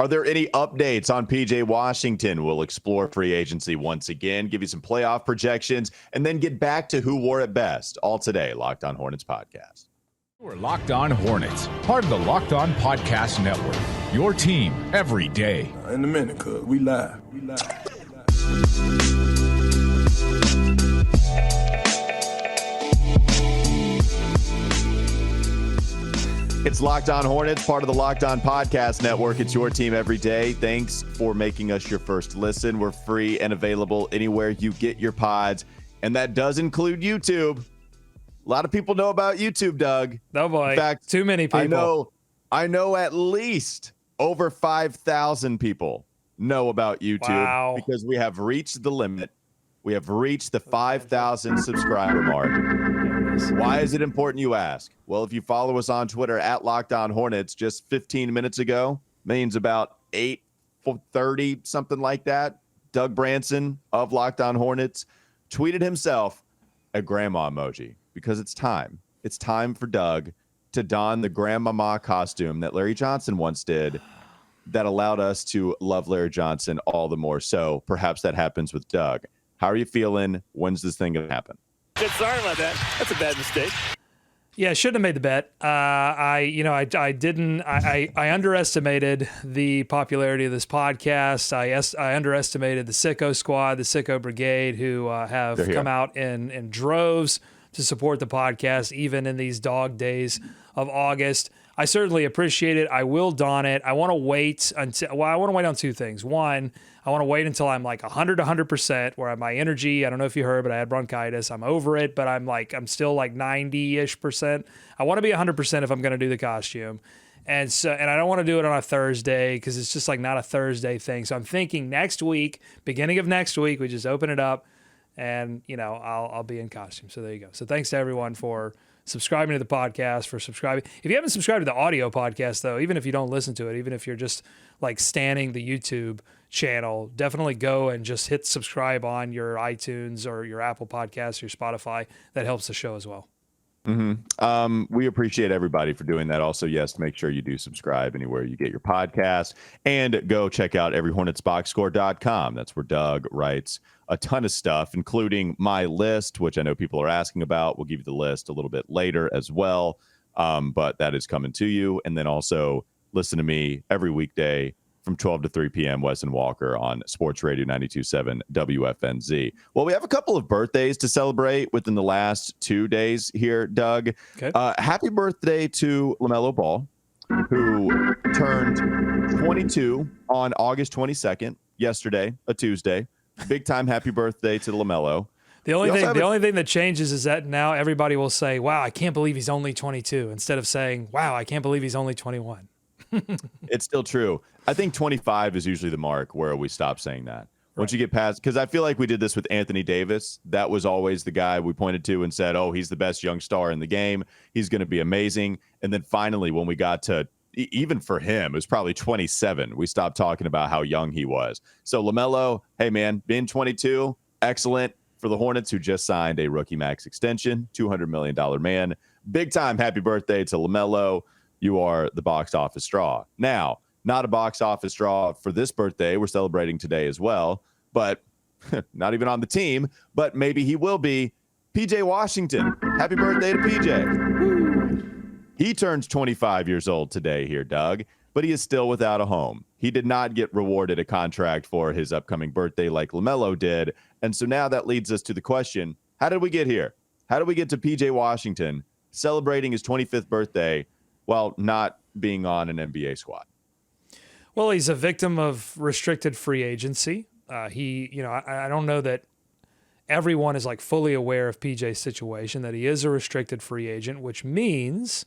Are there any updates on PJ Washington? We'll explore free agency once again, give you some playoff projections, and then get back to who wore it best. All today, Locked On Hornets podcast. We're Locked On Hornets, part of the Locked On Podcast Network. Your team every day. In a minute, cuz we live. It's Locked On Hornets, part of the Locked On Podcast Network. It's your team every day. Thanks for making us your first listen. We're free and available anywhere you get your pods, and that does include YouTube. A lot of people know about YouTube, Doug. Oh, boy. In fact, too many people. I know at least over 5,000 people know about YouTube because we have reached the limit. We have reached the 5,000 subscriber mark. Why is it important, you ask? Well, if you follow us on Twitter at Locked On Hornets just 15 minutes ago, means about 8:30, something like that. Doug Branson of Locked On Hornets tweeted himself a grandma emoji because it's time. It's time for Doug to don the grandmama costume that Larry Johnson once did that allowed us to love Larry Johnson all the more. So perhaps that happens with Doug. How are you feeling? When's this thing going to happen? Sorry about that. That's a bad mistake. Yeah, shouldn't have made the bet. I underestimated the popularity of this podcast. I underestimated the Sicko Squad, the Sicko Brigade, who have come out in droves to support the podcast, even in these dog days of August. I certainly appreciate it. I will don it. I want to wait until. Well, I want to wait on two things. One, I want to wait until I'm like 100%, where my energy, I don't know if you heard, but I had bronchitis. I'm over it, but I'm still like 90-ish%. I want to be 100% if I'm going to do the costume. And I don't want to do it on a Thursday because it's just like not a Thursday thing. So I'm thinking next week, beginning of next week, we just open it up and, I'll be in costume. So there you go. So thanks to everyone for subscribing to the podcast, for subscribing. If you haven't subscribed to the audio podcast, though, even if you don't listen to it, even if you're just like standing the YouTube channel, definitely go and just hit subscribe on your iTunes or your Apple Podcasts, your Spotify. That helps the show as well. We appreciate everybody for doing that. Also, yes, make sure you do subscribe anywhere you get your podcast, and go check out everyhornetsboxscore.com. That's where Doug writes a ton of stuff, including my list, which I know people are asking about. We'll give you the list a little bit later as well. But that is coming to you. And then also listen to me every weekday from 12 to 3 p.m. Wes and Walker on Sports Radio 92.7 WFNZ. Well, we have a couple of birthdays to celebrate within the last 2 days here, Doug. Okay. Happy birthday to LaMelo Ball, who turned 22 on August 22nd, yesterday, a Tuesday. Big time happy birthday to LaMelo. The only thing that changes is that now everybody will say, wow, I can't believe he's only 22, instead of saying, wow, I can't believe he's only 21. It's still true. I think 25 is usually the mark where we stop saying that. Once you get past, because I feel like we did this with Anthony Davis. That was always the guy we pointed to and said, oh, he's the best young star in the game. He's going to be amazing. And then finally, when we got to, even for him, it was probably 27. We stopped talking about how young he was. So LaMelo, hey, man, being 22, excellent for the Hornets, who just signed a rookie max extension, $200 million man. Big time happy birthday to LaMelo. You are the box office draw. Now, not a box office draw for this birthday. We're celebrating today as well, but not even on the team, but maybe he will be. PJ Washington. Happy birthday to PJ. He turns 25 years old today here, Doug, but he is still without a home. He did not get rewarded a contract for his upcoming birthday like LaMelo did. And so now that leads us to the question, how did we get here? How did we get to PJ Washington celebrating his 25th birthday while not being on an NBA squad? Well, he's a victim of restricted free agency. I don't know that everyone is like fully aware of PJ's situation, that he is a restricted free agent, which means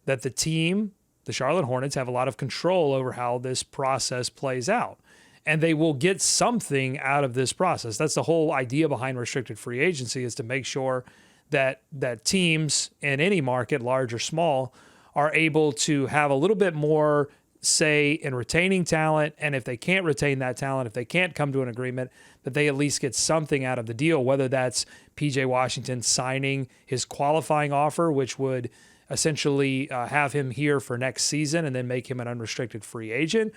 that the team, the Charlotte Hornets, have a lot of control over how this process plays out. And they will get something out of this process. That's the whole idea behind restricted free agency, is to make sure that teams in any market, large or small, are able to have a little bit more say in retaining talent. And if they can't retain that talent, if they can't come to an agreement, that they at least get something out of the deal, whether that's PJ Washington signing his qualifying offer, which would essentially have him here for next season and then make him an unrestricted free agent,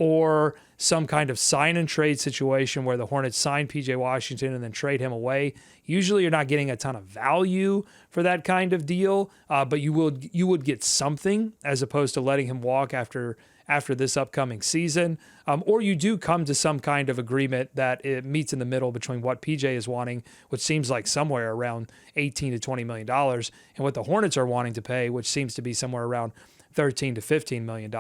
or some kind of sign and trade situation where the Hornets sign PJ Washington and then trade him away. Usually you're not getting a ton of value for that kind of deal, but you would get something as opposed to letting him walk after this upcoming season. Or you do come to some kind of agreement that it meets in the middle between what PJ is wanting, which seems like somewhere around $18 to $20 million, and what the Hornets are wanting to pay, which seems to be somewhere around $13 to $15 million.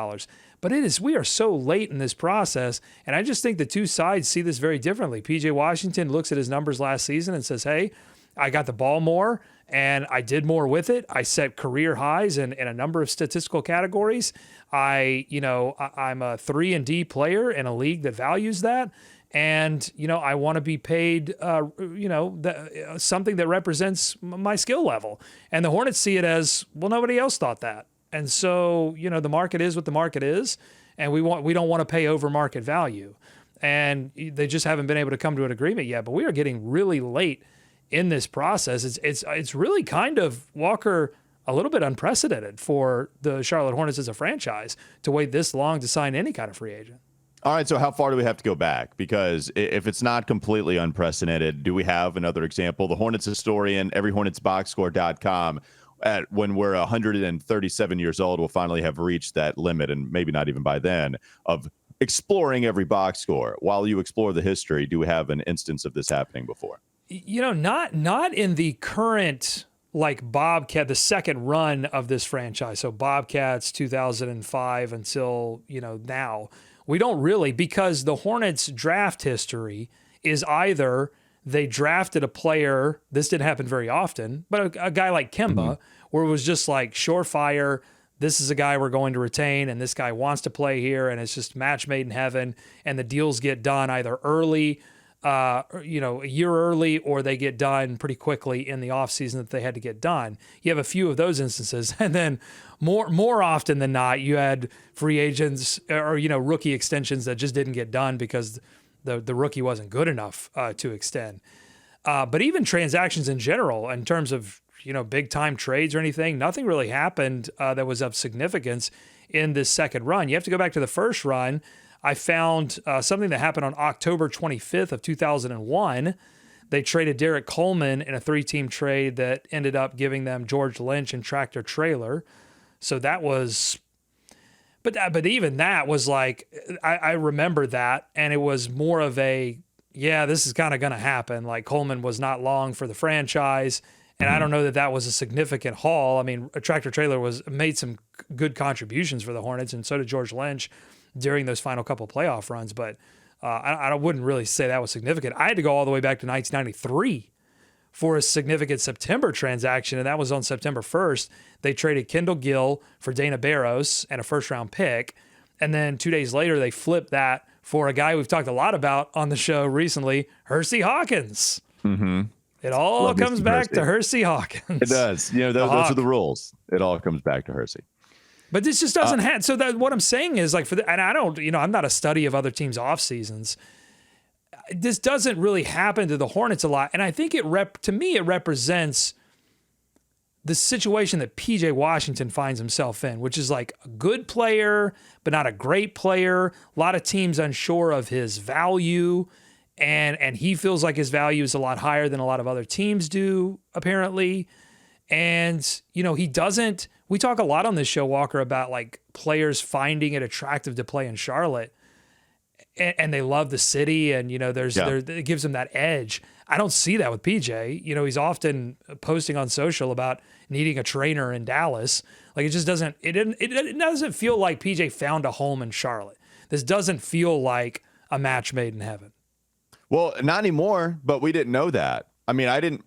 But we are so late in this process, and I just think the two sides see this very differently. PJ Washington looks at his numbers last season and says, hey, I got the ball more, and I did more with it. I set career highs in a number of statistical categories. I'm a 3-and-D player in a league that values that. And, I want to be paid, something that represents my skill level. And the Hornets see it as, well, nobody else thought that. And so, the market is what the market is, and we don't want to pay over market value. And they just haven't been able to come to an agreement yet. But we are getting really late in this process. It's really kind of, Walker, a little bit unprecedented for the Charlotte Hornets as a franchise to wait this long to sign any kind of free agent. All right, so how far do we have to go back? Because if it's not completely unprecedented, do we have another example? The Hornets historian, everyhornetsboxscore.com, when we're 137 years old, we'll finally have reached that limit, and maybe not even by then, of exploring every box score. While you explore the history, do we have an instance of this happening before? Not in the current, like Bobcat, the second run of this franchise. So Bobcats 2005 until, now. We don't really, because the Hornets draft history is either they drafted a player, this didn't happen very often, but a guy like Kemba, where it was just like surefire, this is a guy we're going to retain, and this guy wants to play here, and it's just match made in heaven, and the deals get done either early, a year early, or they get done pretty quickly in the offseason that they had to get done. You have a few of those instances, and then more often than not, you had free agents or rookie extensions that just didn't get done because the rookie wasn't good enough to extend. But even transactions in general, in terms of big time trades or anything, nothing really happened that was of significance in this second run. You have to go back to the first run. I found something that happened on October 25th of 2001. They traded Derek Coleman in a 3-team trade that ended up giving them George Lynch and Tractor Trailer. So that was, but even that was like, I remember that, and it was more of a, this is kind of going to happen. Like Coleman was not long for the franchise, and I don't know that was a significant haul. I mean, a Tractor Trailer made some good contributions for the Hornets, and so did George Lynch during those final couple of playoff runs, but I wouldn't really say that was significant. I had to go all the way back to 1993 for a significant September transaction, and that was on September 1st. They traded Kendall Gill for Dana Barros and a first-round pick, and then 2 days later, they flipped that for a guy we've talked a lot about on the show recently, Hersey Hawkins. Mm-hmm. It all comes back to Hersey Hawkins. It does. Those are the rules. It all comes back to Hersey. But this just doesn't happen. So that what I'm saying is like and I don't, I'm not a study of other teams' off seasons. This doesn't really happen to the Hornets a lot. And I think it represents the situation that PJ Washington finds himself in, which is like a good player, but not a great player. A lot of teams unsure of his value. And he feels like his value is a lot higher than a lot of other teams do, apparently. And, he doesn't. We talk a lot on this show, Walker, about like players finding it attractive to play in Charlotte, and they love the city, and it gives them that edge. I don't see that with PJ. He's often posting on social about needing a trainer in Dallas. Like it just doesn't. It doesn't feel like PJ found a home in Charlotte. This doesn't feel like a match made in heaven. Well, not anymore, but we didn't know that. I mean, I didn't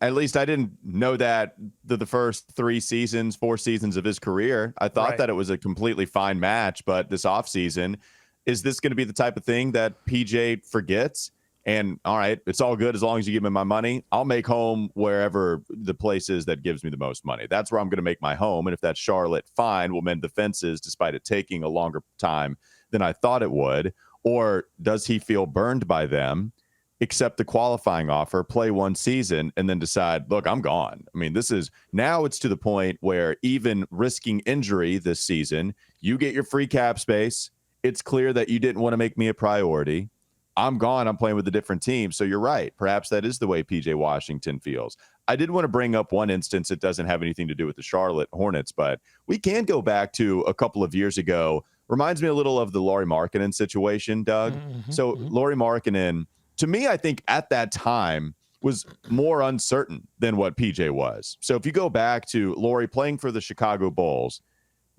know that the first 4 seasons of his career. I thought that it was a completely fine match, but this offseason, is this going to be the type of thing that PJ forgets? And all right, it's all good as long as you give me my money. I'll make home wherever the place is that gives me the most money. That's where I'm going to make my home. And if that's Charlotte, fine, we'll mend the fences despite it taking a longer time than I thought it would. Or does he feel burned by them? Accept the qualifying offer, play 1 season, and then decide, look, I'm gone. I mean, it's to the point where even risking injury this season, you get your free cap space it's clear that you didn't want to make me a priority. I'm gone. I'm playing with a different team. So you're right. Perhaps that is the way PJ Washington feels. I did want to bring up one instance. It doesn't have anything to do with the Charlotte Hornets, but we can go back to a couple of years ago. Reminds me a little of the Lauri Markkanen situation, Doug. Lauri Markkanen, to me, I think at that time was more uncertain than what PJ was. So if you go back to Lauri playing for the Chicago Bulls,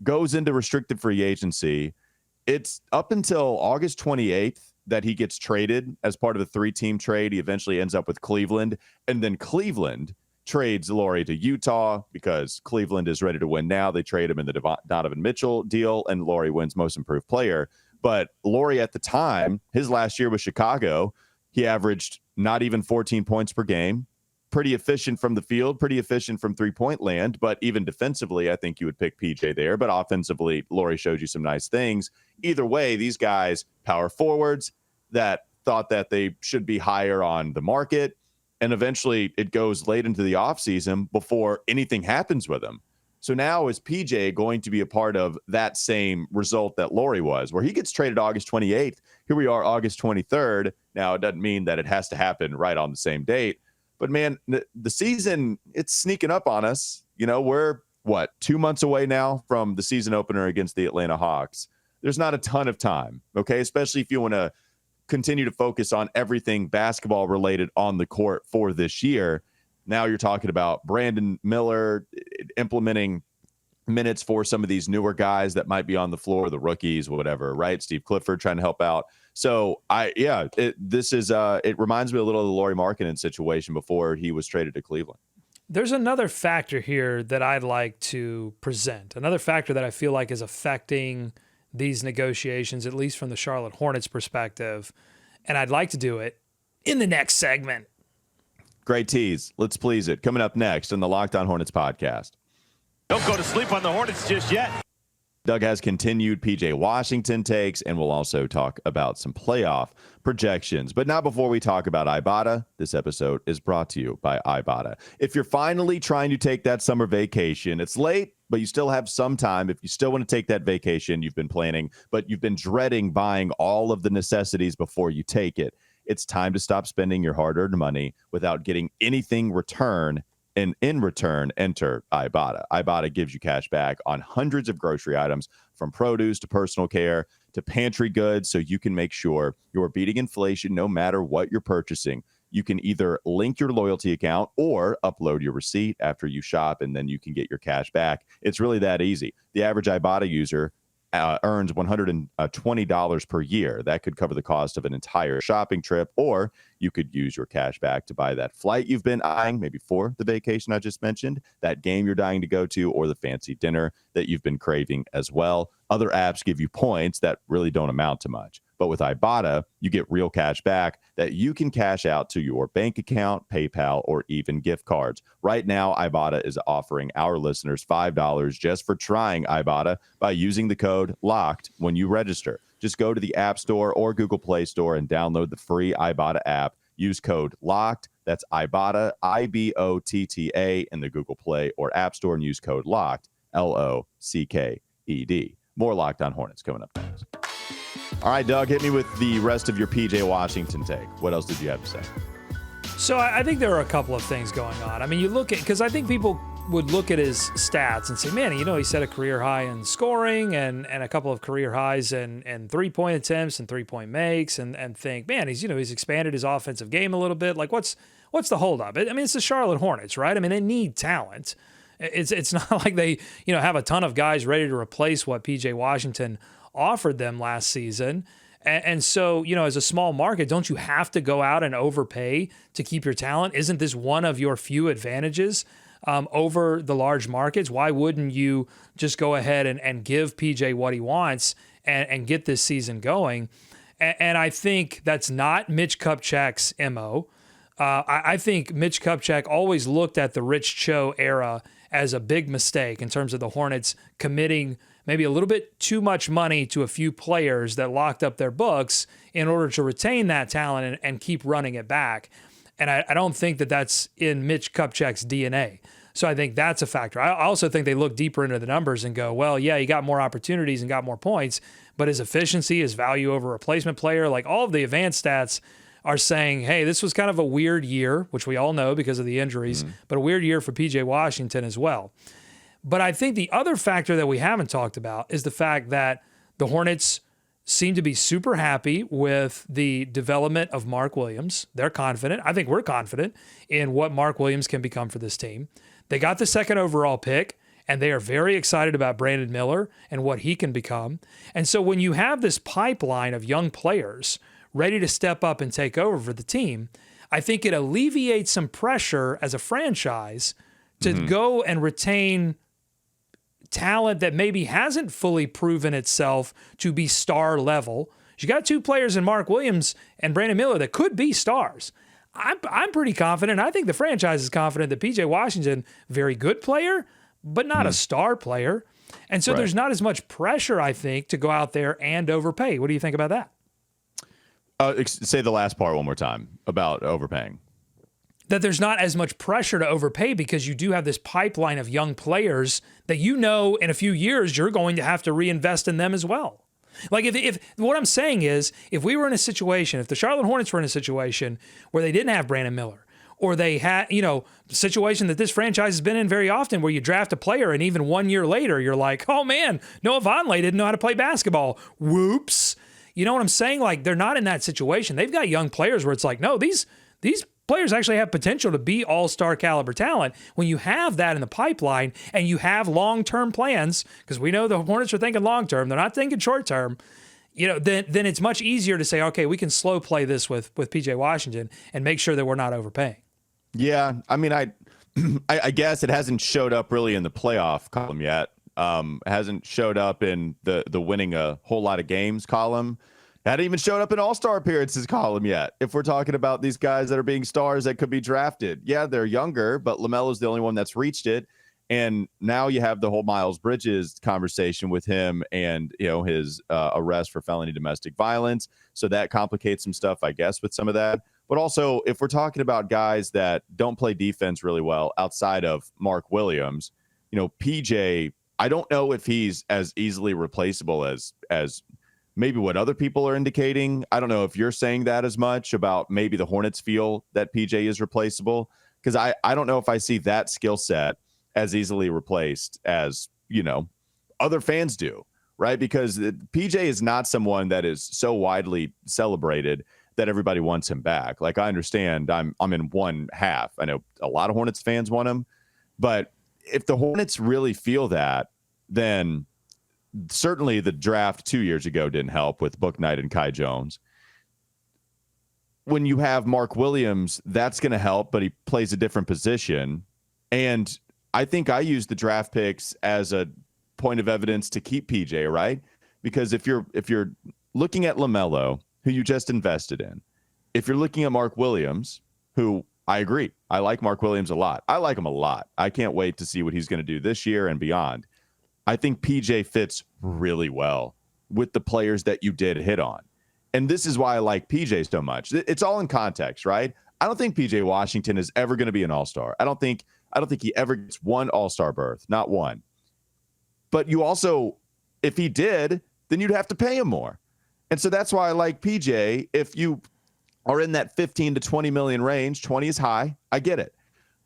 goes into restricted free agency, it's up until August 28th that he gets traded as part of a 3-team trade. He eventually ends up with Cleveland, and then Cleveland trades Lauri to Utah because Cleveland is ready to win now. They trade him in the Donovan Mitchell deal, and Lauri wins Most Improved Player. But Lauri at the time, his last year with Chicago, he averaged not even 14 points per game. Pretty efficient from the field, pretty efficient from three-point land, but even defensively, I think you would pick PJ there. But offensively, Lauri showed you some nice things. Either way, these guys, power forwards that thought that they should be higher on the market, and eventually it goes late into the offseason before anything happens with them. So now is PJ going to be a part of that same result that Lauri was, where he gets traded August 28th? Here we are, August 23rd. Now, it doesn't mean that it has to happen right on the same date. But, man, the season, it's sneaking up on us. You know, we're, 2 months away now from the season opener against the Atlanta Hawks. There's not a ton of time, okay, especially if you want to continue to focus on everything basketball related on the court for this year. Now you're talking about Brandon Miller implementing minutes for some of these newer guys that might be on the floor, the rookies, whatever, right? Steve Clifford trying to help out. So it reminds me a little of the Lauri Markkanen situation before he was traded to Cleveland. There's another factor here that I'd like to present. Another factor that I feel like is affecting these negotiations, at least from the Charlotte Hornets perspective. And I'd like to do it in the next segment. Great tease. Let's please it. Coming up next on the Locked On Hornets podcast. Don't go to sleep on the Hornets just yet. Doug has continued PJ Washington takes, and we'll also talk about some playoff projections. But not before we talk about Ibotta. This episode is brought to you by Ibotta. If you're finally trying to take that summer vacation, it's late, but you still have some time. If you still want to take that vacation you've been planning, but you've been dreading buying all of the necessities before you take it, it's time to stop spending your hard-earned money without getting anything return. And in return, enter Ibotta. Ibotta gives you cash back on hundreds of grocery items, from produce to personal care to pantry goods, so you can make sure you're beating inflation no matter what you're purchasing. You can either link your loyalty account or upload your receipt after you shop, and then you can get your cash back. It's really that easy. The average Ibotta user earns $120 per year. That could cover the cost of an entire shopping trip, or you could use your cash back to buy that flight you've been eyeing, maybe for the vacation I just mentioned, that game you're dying to go to, or the fancy dinner that you've been craving as well. Other apps give you points that really don't amount to much. But with Ibotta, you get real cash back that you can cash out to your bank account, PayPal, or even gift cards. Right now, Ibotta is offering our listeners $5 just for trying Ibotta by using the code LOCKED when you register. Just go to the App Store or Google Play Store and download the free Ibotta app. Use code LOCKED. That's Ibotta, IBOTTA, in the Google Play or App Store, and use code LOCKED, LOCKED. More Locked On Hornets coming up next. All right, Doug, hit me with the rest of your PJ Washington take. What else did you have to say? So I think there are a couple of things going on. I mean, you look at, because I think people would look at his stats and say, man, you know, he set a career high in scoring and a couple of career highs in three-point attempts and three-point makes, and think, man, he's expanded his offensive game a little bit. Like, what's the holdup? I mean, it's the Charlotte Hornets, right? I mean, they need talent. It's not like they, have a ton of guys ready to replace what PJ Washington offered them last season. And so, as a small market, don't you have to go out and overpay to keep your talent? Isn't this one of your few advantages over the large markets? Why wouldn't you just go ahead and give PJ what he wants and get this season going? And I think that's not Mitch Kupchak's MO. I think Mitch Kupchak always looked at the Rich Cho era as a big mistake in terms of the Hornets committing maybe a little bit too much money to a few players that locked up their books in order to retain that talent and keep running it back. And I don't think that that's in Mitch Kupchak's DNA. So I think that's a factor. I also think they look deeper into the numbers and go, well, yeah, you got more opportunities and got more points, but his efficiency, his value over replacement player, like all of the advanced stats are saying, hey, this was kind of a weird year, which we all know because of the injuries, but a weird year for PJ Washington as well. But I think the other factor that we haven't talked about is the fact that the Hornets seem to be super happy with the development of Mark Williams. They're confident. I think we're confident in what Mark Williams can become for this team. They got the second overall pick, and they are very excited about Brandon Miller and what he can become. And so when you have this pipeline of young players ready to step up and take over for the team, I think it alleviates some pressure as a franchise to go and retain talent that maybe hasn't fully proven itself to be star level. You got two players in Mark Williams and Brandon Miller that could be stars. I'm pretty confident. I think the franchise is confident that PJ Washington, very good player, but not a star player. And so there's not as much pressure, I think, to go out there and overpay. What do you think about that? Say the last part one more time about overpaying. That there's not as much pressure to overpay because you do have this pipeline of young players that you know in a few years you're going to have to reinvest in them as well. Like if what I'm saying is, if we were in a situation, if the Charlotte Hornets were in a situation where they didn't have Brandon Miller, or they had, a situation that this franchise has been in very often where you draft a player and even 1 year later you're like, oh man, Noah Vonleh didn't know how to play basketball. Whoops. You know what I'm saying? Like they're not in that situation. They've got young players where it's like, no, these players actually have potential to be all-star caliber talent. When you have that in the pipeline and you have long-term plans, because we know the Hornets are thinking long-term, they're not thinking short-term, then it's much easier to say, okay, we can slow play this with PJ Washington and make sure that we're not overpaying. Yeah, I mean, I guess it hasn't showed up really in the playoff column yet. It hasn't showed up in the winning a whole lot of games column. Hadn't even showed up in all-star appearances column yet. If we're talking about these guys that are being stars that could be drafted. Yeah, they're younger, but LaMelo's the only one that's reached it. And now you have the whole Miles Bridges conversation with him and, his arrest for felony domestic violence. So that complicates some stuff, I guess, with some of that. But also, if we're talking about guys that don't play defense really well outside of Mark Williams, PJ, I don't know if he's as easily replaceable as maybe what other people are indicating. I don't know if you're saying that as much about maybe the Hornets feel that PJ is replaceable, because I don't know if I see that skill set as easily replaced as, other fans do, right? Because PJ is not someone that is so widely celebrated that everybody wants him back. Like, I understand I'm in one half. I know a lot of Hornets fans want him, but if the Hornets really feel that, then certainly the draft 2 years ago didn't help with Book Knight and Kai Jones. When you have Mark Williams, that's going to help, but he plays a different position. And I think I use the draft picks as a point of evidence to keep PJ, right? Because if you're looking at LaMelo, who you just invested in, if you're looking at Mark Williams, who I agree, I like Mark Williams a lot. I like him a lot. I can't wait to see what he's going to do this year and beyond. I think PJ fits really well with the players that you did hit on. And this is why I like PJ so much. It's all in context, right? I don't think PJ Washington is ever going to be an all-star. I don't think he ever gets one all-star berth, not one. But you also, if he did, then you'd have to pay him more. And so that's why I like PJ. If you are in that 15 to 20 million range, 20 is high. I get it.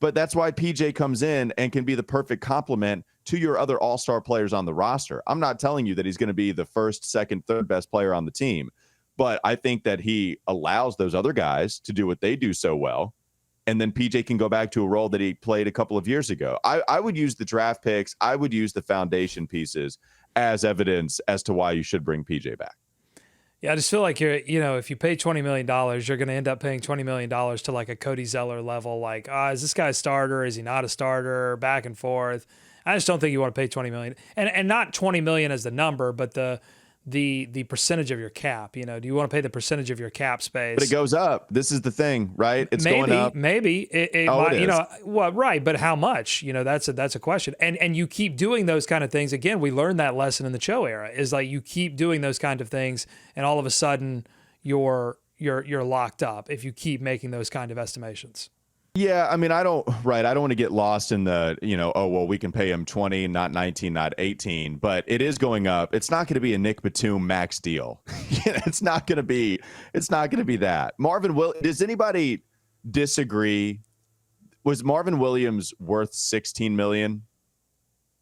But that's why PJ comes in and can be the perfect complement to your other all-star players on the roster. I'm not telling you that he's going to be the first, second, third best player on the team, but I think that he allows those other guys to do what they do so well, and then PJ can go back to a role that he played a couple of years ago. I would use the draft picks, I would use the foundation pieces as evidence as to why you should bring PJ back. Yeah, I just feel like if you pay $20 million, you're going to end up paying $20 million to like a Cody Zeller level. Like, is this guy a starter? Is he not a starter? Back and forth. I just don't think you want to pay $20 million, and not $20 million as the number, but the percentage of your cap. Do you want to pay the percentage of your cap space? But it goes up. This is the thing, right? It's going up. Maybe it might, it is. Well, right, but how much? That's a question. And you keep doing those kind of things. Again, we learned that lesson in the Cho era. Is like you keep doing those kind of things, and all of a sudden you're locked up if you keep making those kind of estimations. Yeah, I mean, I don't want to get lost in the, oh, well, we can pay him 20, not 19, not 18, but it is going up. It's not going to be a Nick Batum max deal. It's not going to be that. Does anybody disagree? Was Marvin Williams worth $16 million?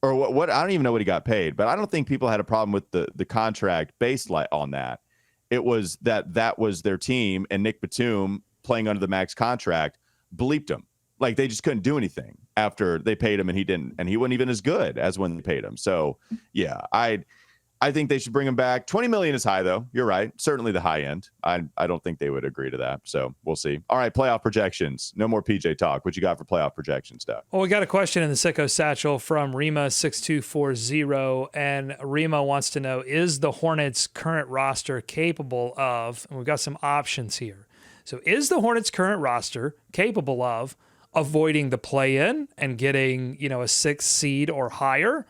Or what? I don't even know what he got paid, but I don't think people had a problem with the contract based on that. It was that was their team, and Nick Batum, playing under the max contract, bleeped him. Like, they just couldn't do anything after they paid him, and he wasn't even as good as when they paid him. So yeah, I think they should bring him back. $20 million is high, though. You're right. Certainly the high end. I don't think they would agree to that. So we'll see. All right, playoff projections. No more PJ talk. What you got for playoff projections, Doug? Well, we got a question in the Sicko Satchel from Rima6240, and Rima wants to know, is the Hornets' current roster capable of, and we've got some options here. So is the Hornets' current roster capable of avoiding the play-in and getting, a 6th seed or higher,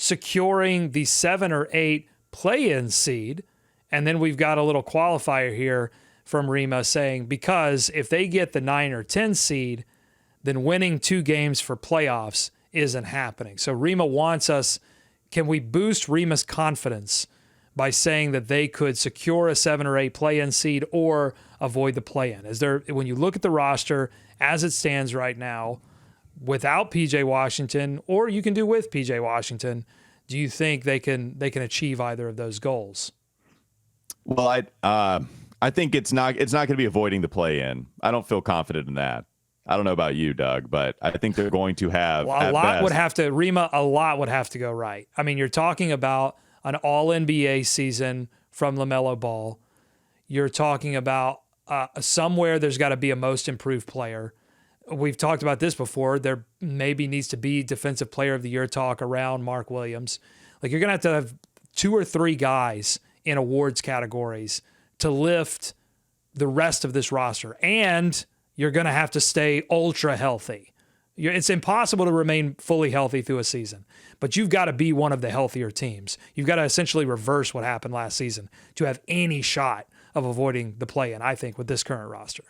securing the 7 or 8 play-in seed, and then we've got a little qualifier here from Rima saying, because if they get the 9 or 10 seed, then winning 2 games for playoffs isn't happening. So Rima wants us, can we boost Rima's confidence by saying that they could secure a 7 or 8 play-in seed or avoid the play-in? When you look at the roster as it stands right now, without PJ Washington, or you can do with PJ Washington, do you think they can achieve either of those goals? Well, I think it's not going to be avoiding the play-in. I don't feel confident in that. I don't know about you, Doug, but I think they're going to have a lot would have to go right. I mean, you're talking about an all-NBA season from LaMelo Ball. You're talking about somewhere there's got to be a most improved player. We've talked about this before. There maybe needs to be defensive player of the year talk around Mark Williams. Like, you're going to have 2 or 3 guys in awards categories to lift the rest of this roster. And you're going to have to stay ultra healthy. It's impossible to remain fully healthy through a season, but you've got to be one of the healthier teams. You've got to essentially reverse what happened last season to have any shot of avoiding the play-in, I think, with this current roster.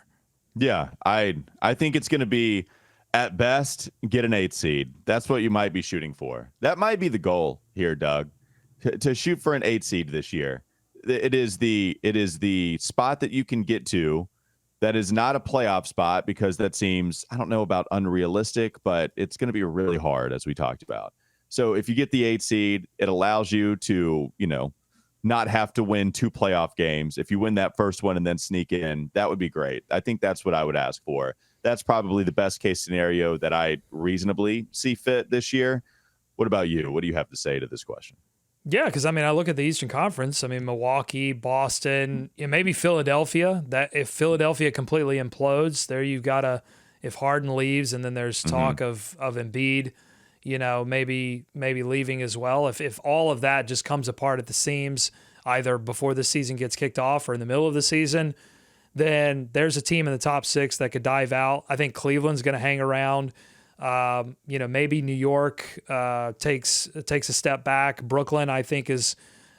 Yeah, I think it's going to be, at best, get an 8 seed. That's what you might be shooting for. That might be the goal here, Doug, to shoot for an 8 seed this year. It is the spot that you can get to that is not a playoff spot, because that seems, I don't know about unrealistic, but it's going to be really hard, as we talked about. So if you get the 8 seed, it allows you to, not have to win 2 playoff games. If you win that first one and then sneak in, that would be great. I think that's what I would ask for. That's probably the best case scenario that I reasonably see fit this year. What about you? What do you have to say to this question? Yeah, because, I look at the Eastern Conference. Milwaukee, Boston, maybe Philadelphia. That if Philadelphia completely implodes, there you've got if Harden leaves, and then there's talk of Embiid, maybe leaving as well. If all of that just comes apart at the seams, either before the season gets kicked off or in the middle of the season, then there's a team in the top 6 that could dive out. I think Cleveland's going to hang around. Maybe New York takes a step back. Brooklyn, I think, is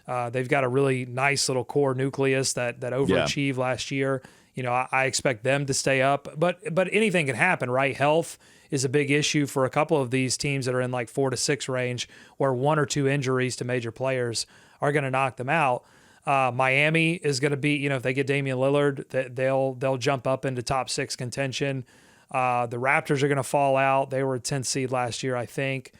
they've got a really nice little core nucleus that overachieved last year. I expect them to stay up, but anything can happen, right? Health is a big issue for a couple of these teams that are in like 4 to 6 range, where 1 or 2 injuries to major players are going to knock them out. Miami is going to be, if they get Damian Lillard, they'll jump up into top 6 contention. The Raptors are going to fall out. They were a 10th seed last year, I think.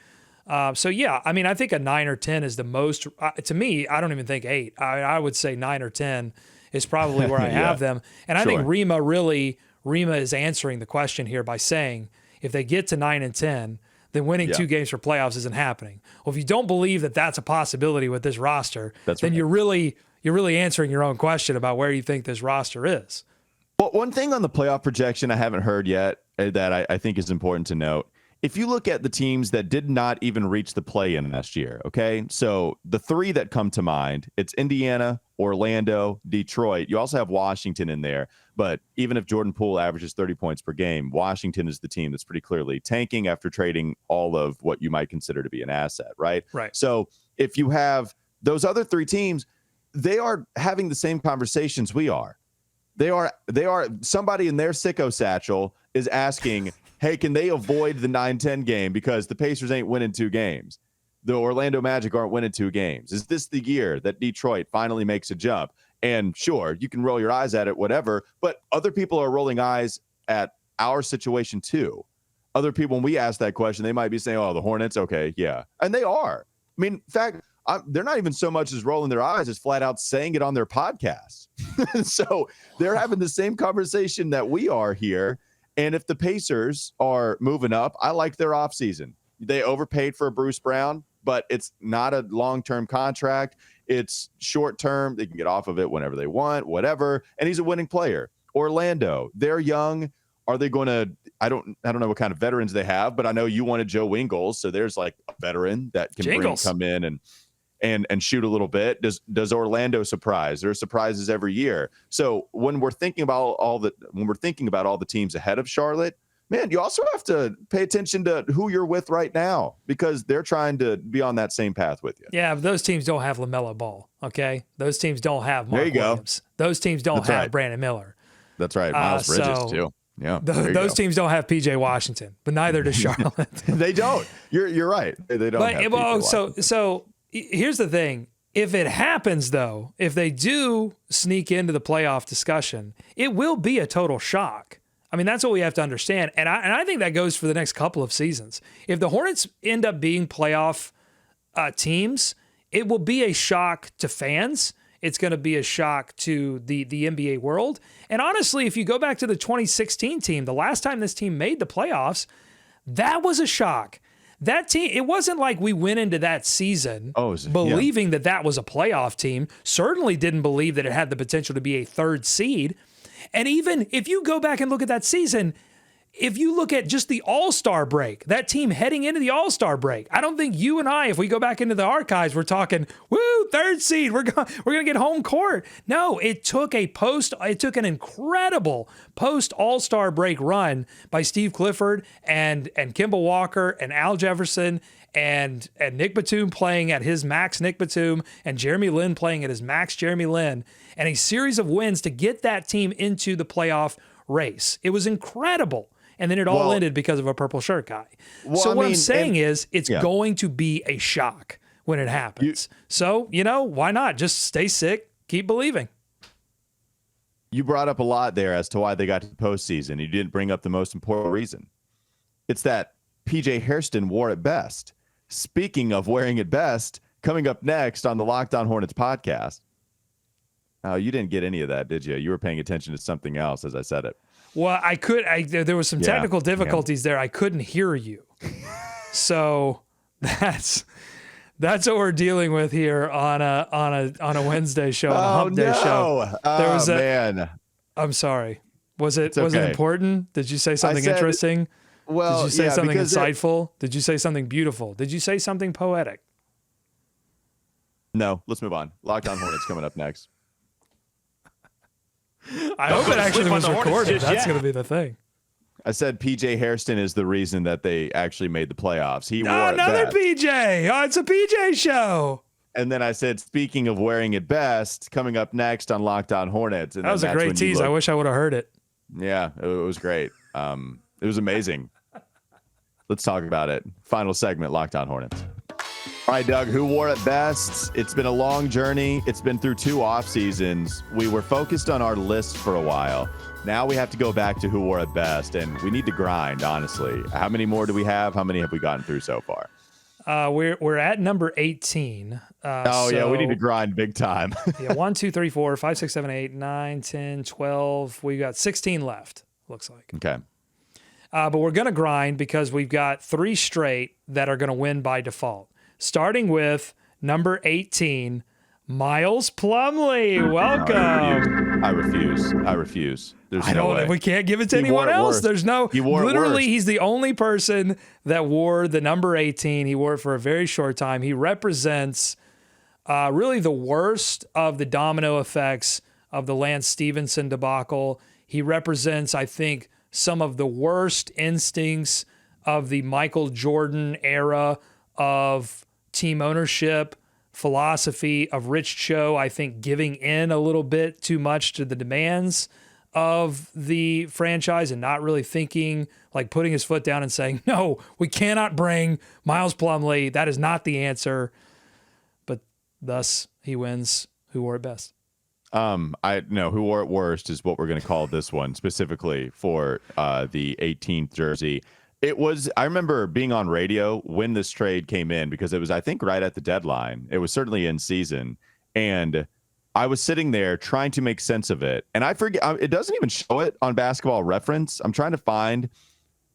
I think a 9 or 10 is the most. To me, I don't even think 8. I would say 9 or 10 is probably where I have them. And I think Rima is answering the question here by saying, if they get to 9 and 10, then winning 2 games for playoffs isn't happening. Well, if you don't believe that that's a possibility with this roster, then you're really answering your own question about where you think this roster is. Well, one thing on the playoff projection I haven't heard yet that I think is important to note. If you look at the teams that did not even reach the play-in last year, okay? So the 3 that come to mind, it's Indiana, Orlando, Detroit. You also have Washington in there. But even if Jordan Poole averages 30 points per game, Washington is the team that's pretty clearly tanking after trading all of what you might consider to be an asset, right? Right. So if you have those other 3 teams, they are having the same conversations we are. They are somebody in their sicko satchel is asking, hey, can they avoid the 9-10 game because the Pacers ain't winning 2 games? The Orlando Magic aren't winning 2 games. Is this the year that Detroit finally makes a jump? And sure, you can roll your eyes at it, whatever, but other people are rolling eyes at our situation too. Other people, when we ask that question, they might be saying, oh, the Hornets, okay, yeah. And they are. I mean, in fact, they're not even so much as rolling their eyes as flat out saying it on their podcast. So they're having the same conversation that we are here. And if the Pacers are moving up, I like their offseason. They overpaid for Bruce Brown, but it's not a long-term contract. It's short-term. They can get off of it whenever they want, whatever. And he's a winning player. Orlando, they're young. Are they going to – I don't know what kind of veterans they have, but I know you wanted Joe Ingles, so there's like a veteran that can come in and shoot a little bit. Does Orlando surprise? There are surprises every year. So when we're thinking about all the teams ahead of Charlotte, man, you also have to pay attention to who you're with right now because they're trying to be on that same path with you. Yeah, but those teams don't have LaMelo Ball, okay? Those teams don't have Mark Williams. Those teams don't have Brandon Miller. That's right. Miles Bridges, too. Yeah, those teams don't have PJ Washington, but neither does Charlotte. They don't. You're right. They don't have PJ so here's the thing. If it happens, though, if they do sneak into the playoff discussion, it will be a total shock. I mean, that's what we have to understand. And I think that goes for the next couple of seasons. If the Hornets end up being playoff teams, it will be a shock to fans. It's going to be a shock to the NBA world. And honestly, if you go back to the 2016 team, the last time this team made the playoffs, that was a shock. That team, it wasn't like we went into that season believing that was a playoff team. Certainly didn't believe that it had the potential to be a 3rd seed. And even if you go back and look at that season, if you look at just the All-Star break, that team heading into the All-Star break, I don't think you and I, if we go back into the archives, we're talking, woo, 3rd seed, we're going to get home court. No, it took an incredible post All-Star break run by Steve Clifford and Kemba Walker and Al Jefferson and Nick Batum playing at his max Nick Batum and Jeremy Lin playing at his max Jeremy Lin, and a series of wins to get that team into the playoff race. It was incredible. And then it all ended because of a purple shirt guy. So what I'm saying is it's going to be a shock when it happens. So, why not? Just stay sick, keep believing. You brought up a lot there as to why they got to the postseason. You didn't bring up the most important reason. It's that PJ Hairston wore it best. Speaking of wearing it best, coming up next on the Locked On Hornets podcast. Oh, you didn't get any of that, did you? You were paying attention to something else as I said it. Well, there was some technical difficulties there. I couldn't hear you. So that's what we're dealing with here on a Wednesday show, on a hump day show. Man. I'm sorry. Was it important? Did you say something interesting? Well, did you say something insightful? Did you say something beautiful? Did you say something poetic? No, let's move on. Locked On Hornets coming up next. I hope it actually was recorded. That's going to be the thing. I said PJ Hairston is the reason that they actually made the playoffs. He wore another it best. PJ. Oh, it's a PJ show. And then I said, speaking of wearing it best, coming up next on Locked On Hornets. And that was a great tease. I wish I would have heard it. Yeah, it was great. It was amazing. Let's talk about it. Final segment, Locked On Hornets. All right, Doug, who wore it best? It's been a long journey. It's been through 2 off seasons. We were focused on our list for a while. Now we have to go back to who wore it best, and we need to grind, honestly. How many more do we have? How many have we gotten through so far? We're at number 18. Yeah, we need to grind big time. 1, 2, 3, 4, 5, 6, 7, 8, 9, 10, 12. We got 16 left, looks like. Okay. But we're going to grind because we've got 3 straight that are going to win by default. Starting with number 18, Miles Plumlee. Welcome. I refuse. There's no way. We can't give it to anyone else. There's no. He's the only person that wore the number 18. He wore it for a very short time. He represents really the worst of the domino effects of the Lance Stevenson debacle. He represents, I think, some of the worst instincts of the Michael Jordan era of team ownership, philosophy of Rich Cho, I think, giving in a little bit too much to the demands of the franchise and not really thinking, like putting his foot down and saying, no, we cannot bring Miles Plumlee. That is not the answer. But thus he wins Who Wore It Best. I know Who Wore It Worst is what we're going to call this one specifically for the 18th jersey. I remember being on radio when this trade came in because it was, I think, right at the deadline. It was certainly in season. And I was sitting there trying to make sense of it. And I forget, it doesn't even show it on Basketball Reference. I'm trying to find.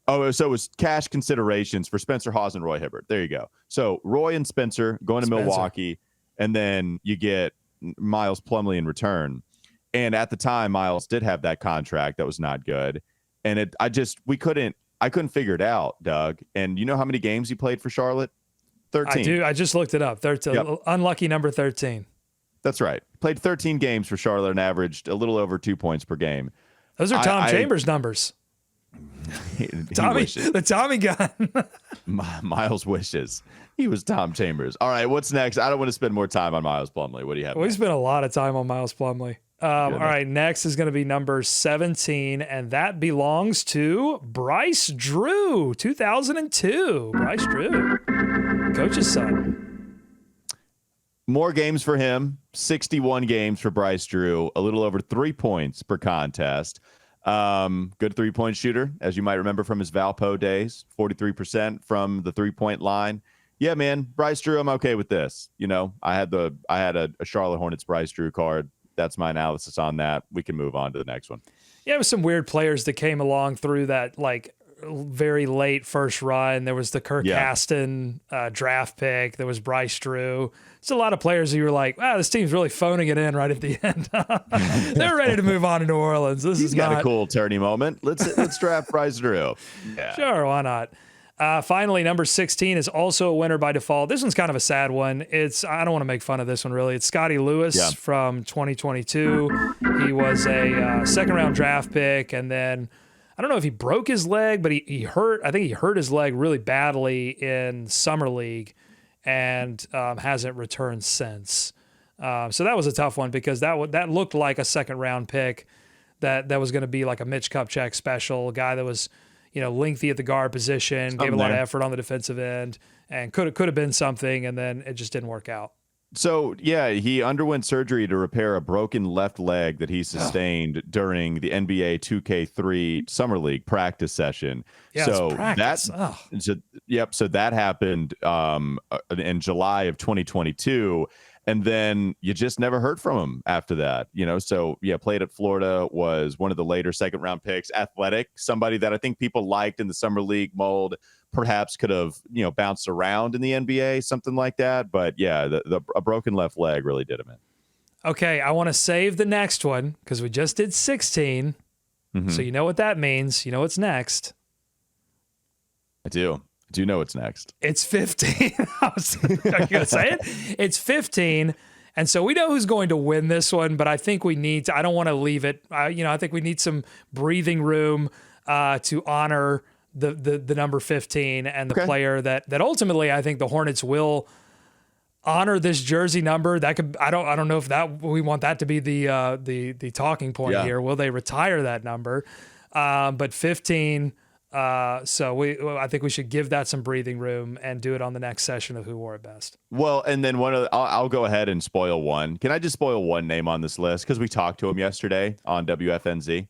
Oh, so it was cash considerations for Spencer Hawes and Roy Hibbert. There you go. So Roy and Spencer going to Milwaukee, and then you get Miles Plumlee in return. And at the time, Miles did have that contract that was not good. And I couldn't figure it out, Doug. And you know how many games he played for Charlotte? 13. I do. I just looked it up. 13. Yep. Unlucky number 13. That's right. Played 13 games for Charlotte and averaged a little over 2 points per game. Those are Tom Chambers numbers. The Tommy gun. Miles wishes he was Tom Chambers. All right, what's next? I don't want to spend more time on Miles Plumlee. What do you have? We spent a lot of time on Miles Plumlee. All right, next is going to be number 17, and that belongs to Bryce Drew, 2002. Bryce Drew, coach's son. More games for him, 61 games for Bryce Drew, a little over 3 points per contest. Good three-point shooter, as you might remember from his Valpo days, 43% from the three-point line. Yeah, man, Bryce Drew, I'm okay with this. You know, I had a Charlotte Hornets Bryce Drew card. That's my analysis on that. We can move on to the next one. Yeah, it was some weird players that came along through that, like, very late first run. There was the Kirk Aston draft pick. There was Bryce Drew. It's a lot of players who you were like, wow, this team's really phoning it in right at the end. They're ready to move on to New Orleans. He's got a cool turning moment. Let's draft Bryce Drew. Yeah. Sure, why not? Finally, number 16 is also a winner by default. This one's kind of a sad one. I don't want to make fun of this one, really. It's Scotty Lewis from 2022. He was a second-round draft pick, and then I don't know if he broke his leg, but I think he hurt his leg really badly in Summer League and hasn't returned since. So that was a tough one because that looked like a second-round pick that was going to be like a Mitch Kupchak special, a guy that was lengthy at the guard position, gave a lot of effort on the defensive end, and could have been something, and then it just didn't work out. So, yeah, he underwent surgery to repair a broken left leg that he sustained during the NBA 2K3 Summer League practice session. Yeah, so practice. So that happened in July of 2022. And then you just never heard from him after that, So, yeah, played at Florida, was one of the later second-round picks, athletic, somebody that I think people liked in the Summer League mold, perhaps could have, bounced around in the NBA, something like that. But, yeah, a broken left leg really did him in. Okay, I want to save the next one because we just did 16. Mm-hmm. So you know what that means. You know what's next. I do. Do you know what's next? It's 15. Are you going to say it? It's 15. And so we know who's going to win this one, but I think we need to, I don't want to leave it. I think we need some breathing room to honor the number 15 and the player that ultimately I think the Hornets will honor this jersey number. That could, I don't know if that we want that to be the talking point here. Will they retire that number? But 15. So I think we should give that some breathing room and do it on the next session of Who Wore It Best. Well, and then I'll go ahead and spoil one. Can I just spoil one name on this list? Because we talked to him yesterday on WFNZ.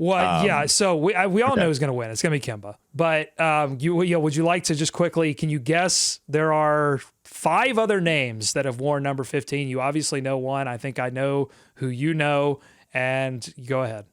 Well, yeah. So we all know who's going to win. It's going to be Kemba. But would you like to just quickly? Can you guess? There are 5 other names that have worn number 15. You obviously know one. I think I know who you know, and go ahead.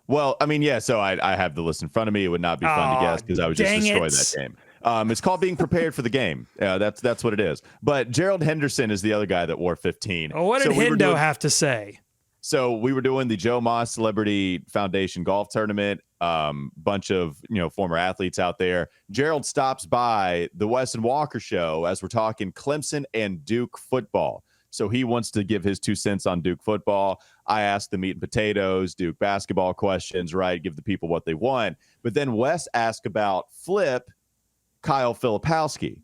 Well, I mean, yeah, so I have the list in front of me. It would not be fun to guess because I would just destroy that game. It's called being prepared for the game. That's what it is. But Gerald Henderson is the other guy that wore 15. Well, what did Hendo have to say? So we were doing the Joe Moss Celebrity Foundation golf tournament. Bunch of former athletes out there. Gerald stops by the Wes and Walker show as we're talking Clemson and Duke football. So he wants to give his 2 cents on Duke football. I asked the meat and potatoes, Duke basketball questions, right? Give the people what they want. But then Wes asked about Flip, Kyle Filipowski.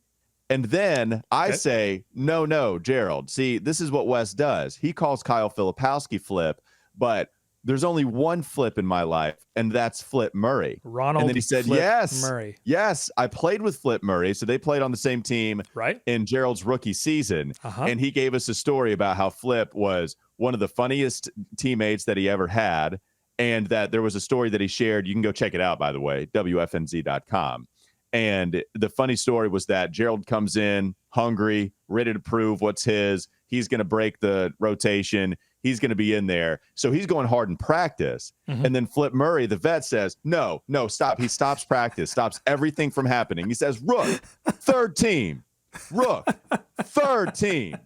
And then I say, no, Gerald. See, this is what Wes does. He calls Kyle Filipowski Flip, but there's only one Flip in my life, and that's Flip Murray. Ronald and then he said, Flip yes, Murray. Yes, I played with Flip Murray. So they played on the same team right in Gerald's rookie season. And he gave us a story about how Flip was one of the funniest teammates that he ever had. And that there was a story that he shared. You can go check it out, by the way, WFNZ.com. And the funny story was that Gerald comes in hungry, ready to prove what's his. He's going to break the rotation. He's going to be in there. So he's going hard in practice. And then Flip Murray, the vet, says, no, stop. He stops practice, stops everything from happening. He says, Rook, third team. Rook, third team.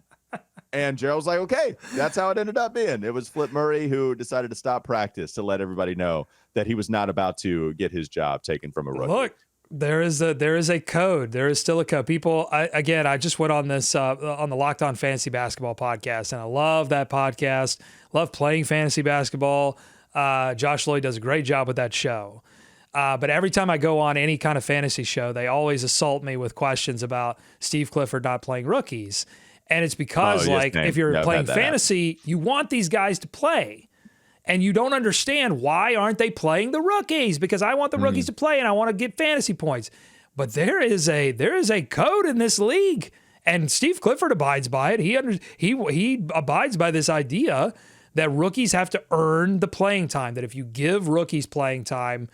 And Gerald's like, okay, that's how it ended up being. It was Flip Murray who decided to stop practice to let everybody know that he was not about to get his job taken from a rookie. Look, there is a code. There is still a code. People, I just went on this on the Locked On Fantasy Basketball podcast, and I love that podcast. Love playing fantasy basketball. Josh Lloyd does a great job with that show. But every time I go on any kind of fantasy show, they always assault me with questions about Steve Clifford not playing rookies. And it's because, if you're playing fantasy, you want these guys to play. And you don't understand why aren't they playing the rookies? Because I want the rookies to play and I want to get fantasy points. But there is a code in this league, and Steve Clifford abides by it. He abides by this idea that rookies have to earn the playing time. That if you give rookies playing time,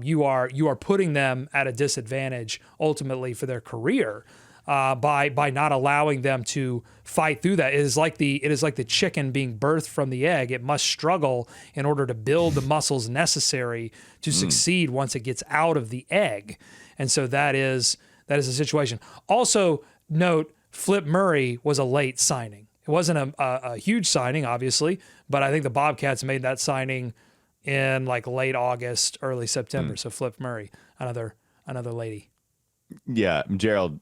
you are putting them at a disadvantage ultimately for their career. By not allowing them to fight through that. It is like the chicken being birthed from the egg. It must struggle in order to build the muscles necessary to succeed once it gets out of the egg. And so that is the situation. Also, note, Flip Murray was a late signing. It wasn't a huge signing, obviously, but I think the Bobcats made that signing in like late August, early September. So Flip Murray, another lady. Yeah, Gerald,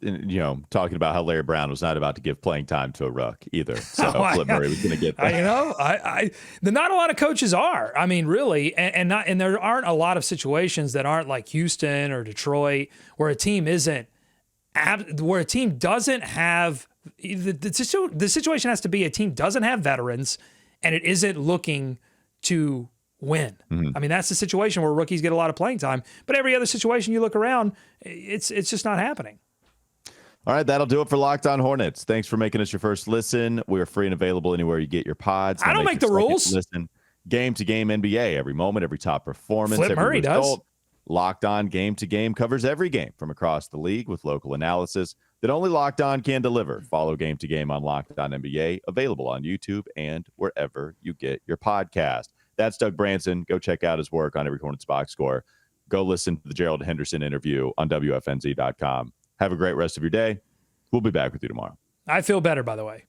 talking about how Larry Brown was not about to give playing time to a rook either. So Flip Murray was going to get that. Not a lot of coaches are. I mean, really, and there aren't a lot of situations that aren't like Houston or Detroit where a team doesn't have the situation has to be a team doesn't have veterans and it isn't looking to win. I mean, that's the situation where rookies get a lot of playing time, but every other situation you look around, it's just not happening. All right, that'll do it for Locked On Hornets. Thanks for making us your first listen. We are free and available anywhere you get your pods. I don't make the rules. Listen, game to game NBA, every moment, every top performance. Flip Murray does. Locked On Game to Game covers every game from across the league with local analysis that only Locked On can deliver. Follow Game to Game on Locked On NBA, available on YouTube and wherever you get your podcast. That's Doug Branson. Go check out his work on Every Hornets Boxscore. Go listen to the Gerald Henderson interview on WFNZ.com. Have a great rest of your day. We'll be back with you tomorrow. I feel better, by the way.